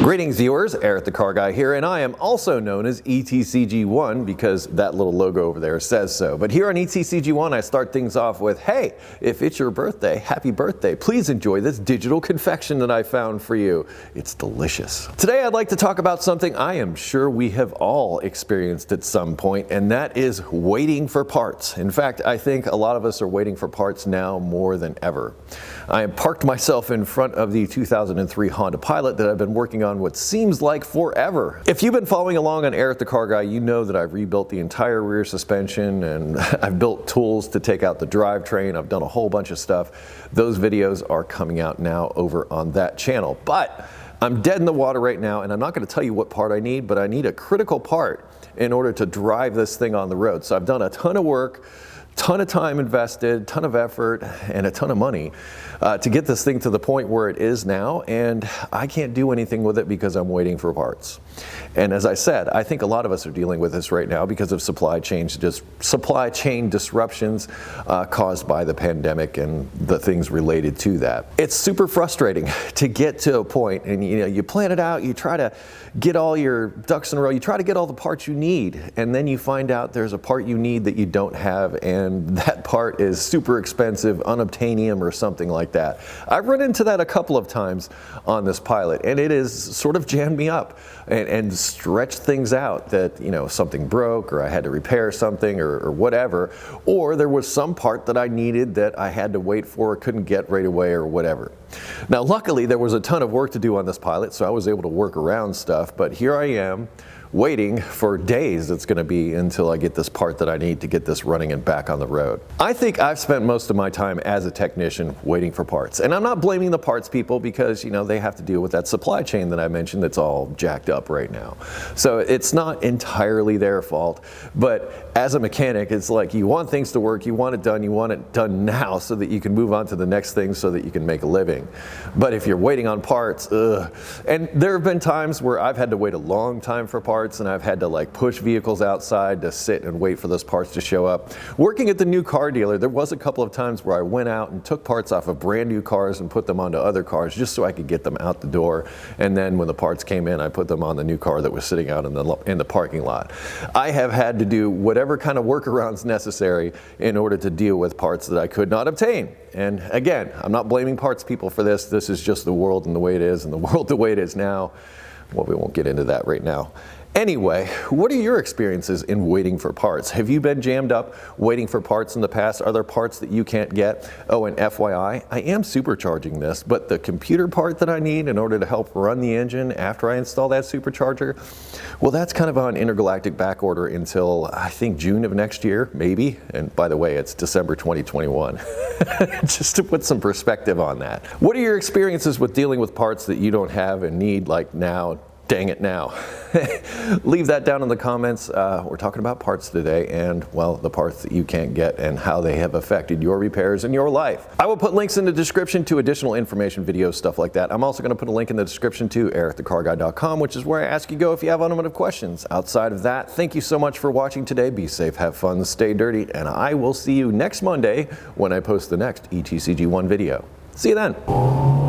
Greetings viewers, Eric the Car Guy here, and I am also known as ETCG1 because that little logo over there says so. But here on ETCG1 I start things off with, hey, if it's your birthday, happy birthday. Please enjoy this digital confection that I found for you. It's delicious. Today I'd like to talk about something I am sure we have all experienced at some point, and that is waiting for parts. In fact, I think a lot of us are waiting for parts now more than ever. I have parked myself in front of the 2003 Honda Pilot that I've been working on what seems like forever. If you've been following along on Eric the Car Guy, you know that I've rebuilt the entire rear suspension and I've built tools to take out the drivetrain. I've done a whole bunch of stuff. Those videos are coming out now over on that channel. But I'm dead in the water right now, and I'm not going to tell you what part I need, but I need a critical part in order to drive this thing on the road. So I've done a ton of work, ton of time invested, ton of effort, and a ton of money to get this thing to the point where it is now, and I can't do anything with it because I'm waiting for parts. And as I said, I think a lot of us are dealing with this right now because of supply chain disruptions caused by the pandemic and the things related to that. It's super frustrating to get to a point, and you plan it out, you try to get all your ducks in a row, you try to get all the parts you need, and then you find out there's a part you need that you don't have, and that part is super expensive, unobtainium or something like that. I've run into that a couple of times on this Pilot, and it has sort of jammed me up and stretched things out that, something broke, or I had to repair something, or whatever, or there was some part that I needed that I had to wait for, or couldn't get right away, or whatever. Now, luckily, there was a ton of work to do on this Pilot, so I was able to work around stuff, but here I am, waiting for days it's going to be until I get this part that I need to get this running and back on the road. I think I've spent most of my time as a technician waiting for parts. And I'm not blaming the parts people because, they have to deal with that supply chain that I mentioned that's all jacked up right now. So it's not entirely their fault, but as a mechanic, it's like you want things to work, you want it done now so that you can move on to the next thing so that you can make a living. But if you're waiting on parts, and there have been times where I've had to wait a long time for parts, and I've had to push vehicles outside to sit and wait for those parts to show up. Working at the new car dealer, there was a couple of times where I went out and took parts off of brand new cars and put them onto other cars just so I could get them out the door. And then when the parts came in, I put them on the new car that was sitting out in the parking lot. I have had to do whatever kind of workarounds necessary in order to deal with parts that I could not obtain. And again, I'm not blaming parts people for this. This is just the world and the way it is, and the world the way it is now. Well, we won't get into that right now. Anyway, what are your experiences in waiting for parts? Have you been jammed up waiting for parts in the past? Are there parts that you can't get? Oh, and FYI, I am supercharging this, but the computer part that I need in order to help run the engine after I install that supercharger, well, that's kind of on intergalactic back order until I think June of next year, maybe. And by the way, it's December 2021. Just to put some perspective on that. What are your experiences with dealing with parts that you don't have and need now? Dang it now. Leave that down in the comments. We're talking about parts today and, well, the parts that you can't get and how they have affected your repairs in your life. I will put links in the description to additional information, videos, stuff like that. I'm also going to put a link in the description to ericthecarguy.com, which is where I ask you go if you have automotive questions. Outside of that, thank you so much for watching today. Be safe, have fun, stay dirty, and I will see you next Monday when I post the next ETCG1 video. See you then.